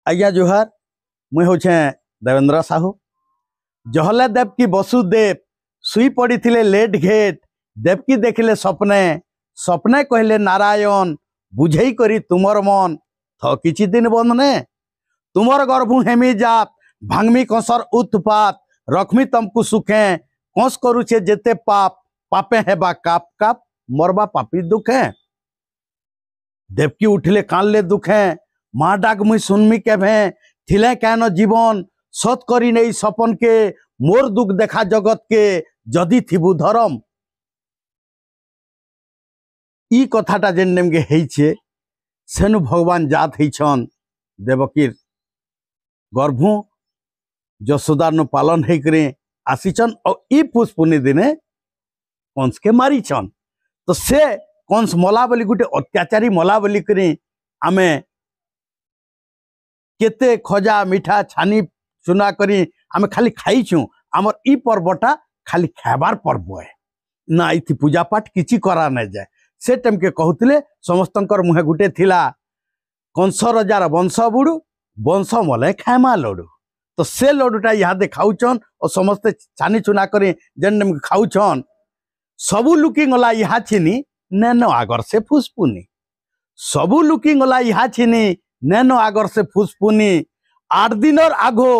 आज्ञा जुहार मुई हूँ देवेंद्र साहू। जहले देवकी वसुदेव सुई पड़ी थिले लेट घेट देवकी देखिले सपने सपने कहले नारायण बुझे करी तुमर मन थ किछि दिन बंधने तुमर गर्भु हेमी जात भांगमी कंसर उत्पात रखमी तमकु सुखे कंस करुचे जेते पाप पापे हेबा काप काप मरबा पापी दुखे। देवकी उठिले कानले दुखे माँ डाक मुई सुनमी केभे थिले कैन जीवन सत करी नहीं सपन के मोर दुख देखा जगत के जदि थिबु धरम। ई कथाटा जेन नेमगे हेइछे सेनु भगवान जात हेइछन देवकीर गर्भु जसोदानु पालन हेकरे आसीचन और ई पुष्पुनी दिने कंस के मारीछन। तो से कंस मला बोली गुटे अत्याचारी मला बोली करी आमे केते खजा मिठा छानी चुना करी आमे खाली खाइछु। आमर ई पर्वटा खाली खाबार पर्व है ना इति पूजा पाठ किछि करा न जाए। से टाइम के कहूतिले समस्तंकर मुहे गुटे थिला कंस रजार वंश बुड़ू वंश मले खामा लडू। तो से लडूटा इहादे खाउछन और समस्ते छानी चुना करी जेन खाउछन सबू लुकी गला इहा छिनी नेनो आगर से फुसपुनी सबू लुकी गला इहा छिनी नेनो आगर से फुसपुनी 8 दिनर आगो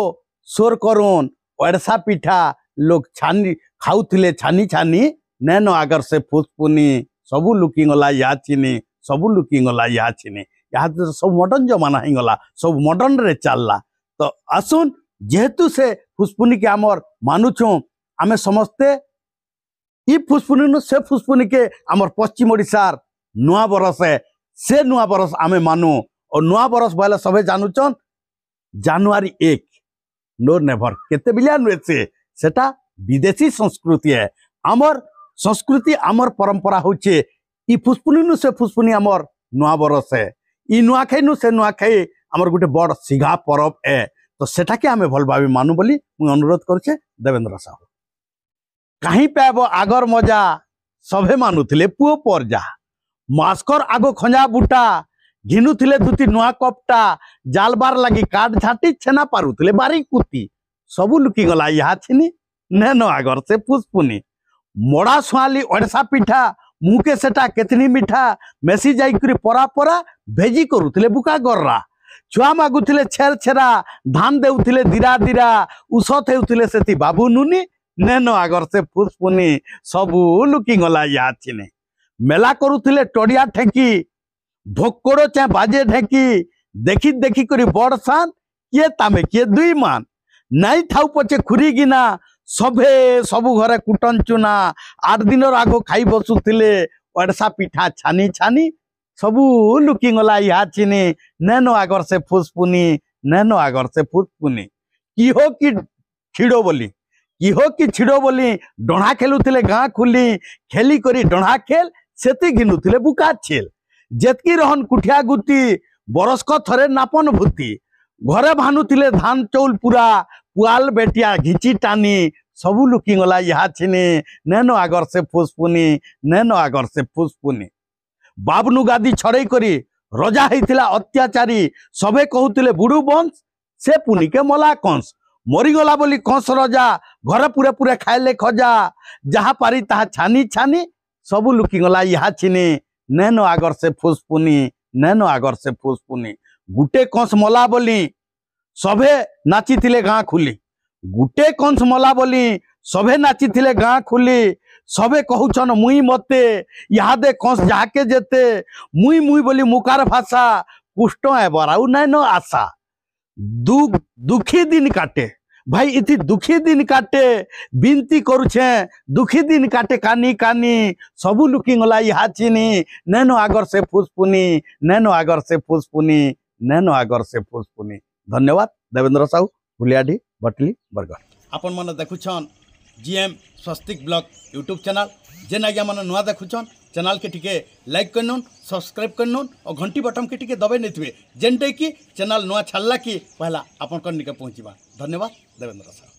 सोर करुन ओडसा पिठा लोग छानी खाउथिले छानी छानी नेनो आगर से फुसपुनी सबू लुकी गला इहा छिनी सबू लुकी गला इहा छिनी। यहाँ तो सब मॉडर्न जमाना ही गला सब मॉडर्न रे चलला। तो आसुन जेहेतु से फुसपुनी के आमर मानुछु आमे समस्ते ई फुसपुनी से फुसपुनी के आमर पश्चिम ओडिशार नुआ बरस है से नुआ बरस आमे मानु। और नुआ बरस बोले सबे जानुचन जनवरी 1 नो नेभर केते बिलियन से सेटा विदेशी संस्कृति है। आमर संस्कृति आमर परंपरा होचे ई फुसपुनी नु से फुसपुनी आमर नुआ बरस है। ई नुआखाई नु से नुआखाई आमर गुटे बड़ सिघा परब है। तो सेटा के आमे भल भाबे मानु बोली मु अनुरोध करछे देवेंद्र साहू। कहीं पाब आगर मजा सभे मानुथिले पुओ परजा मास्कर आगो खंजा बुटा घिनुथिले दुती नुआ कपटा जालबार लगी काट झाटी छेना पारुथिले बारी कुती सबू लुकी गला इहा छिनी नेनो आगर से फुसपुनी मोड़ा सुआली ओडसा पिठा मुके सेटा केतनी मिठा मेसी जाई करी परा परा भेजी करुथिले बुका गररा छुआ मागुथिले छेर छेरा धान देउथिले दिरा दिरा उसत हेउथिले सेति बाबू नुनी नेनो आगर से फुसपुनी सबू लुकी गला इहा छिनी। मेला करुथिले टडिया ठेकी भोकड़ो चाहे बाजे ढेकी देखी देखी करी बड़ सान किए तामे किए दुई मान नाई थाउ पचे खुरी गिना सभे सबू घरे कुटन चुना 8 दिनर आगो खाई बसुथिले ओडसा पिठा छानी छानी सबू लुकी गला इहा छिनी नेनो आगर से फुसपुनी नेनो आगर से फुसपुनी। की हो कि छिड़ो बोली की हो कि छिड़ो बोली डोढ़ा खेलुथिले गाँ खुली खेली करी डोढ़ा खेल सेति घिनुथिले बुका छेल जेतकी रहन कुठिया गुती बरसक थरे नापन भूति घरे भानुथिले धान चौल पूरा पुआल बेटिया घिची टानी सबू लुकी गला इहा छिनी नेनो आगर से फुसपुनी नेनो आगर से फुसपुनी। बाबनु गादी छड़े करी रजा हेतिला अत्याचारी सबे कहूतिले बुडू वंश से पुनी के मला कंस मरीगला बोली कंस रजा घरे पूरे पूरे खाइले खजा जहा पारी ताहा छानी छानी सबू लुकी गला इहा छिनी नेनो आगर से फुसपुनी नेनो आगर से फुसपुनी। गुटे कंस मला बोली सभे नाची थिले गाँ खुली गुटे कंस मला बोली सभे नाची थिले गाँ खुली सभे कहूछन मुई मते इहादे कंस जाके जेते मुई मुई बोली मुकार भाषा कुष्ट है बराउ नैनो आशा दुखी दिन काटे भाई इति दुखी दिन काटे बिनती करुछे दुखी दिन काटे कानी कानी सबू लुकी गला इहा छिनी नेनो आगर से फुसपुनी नेनो आगर से फुसपुनी नेनो आगर से फुसपुनी। धन्यवाद देवेंद्र साहू हुलियाडी बटली बरगढ़। आपण मन देखुछन जीएम स्वस्तिक ब्लॉग यूट्यूब चैनल जेन आज्ञा मन नुआ देखुछन चैनल के टिके लाइक करनुन सब्सक्राइब करनुन और घंटी बटन के टिके दबे नहीं जेनटे कि चैनल नुआ छाड़ला कि पहला आपन निके पहुँचवा। धन्यवाद देवेंद्र साहू।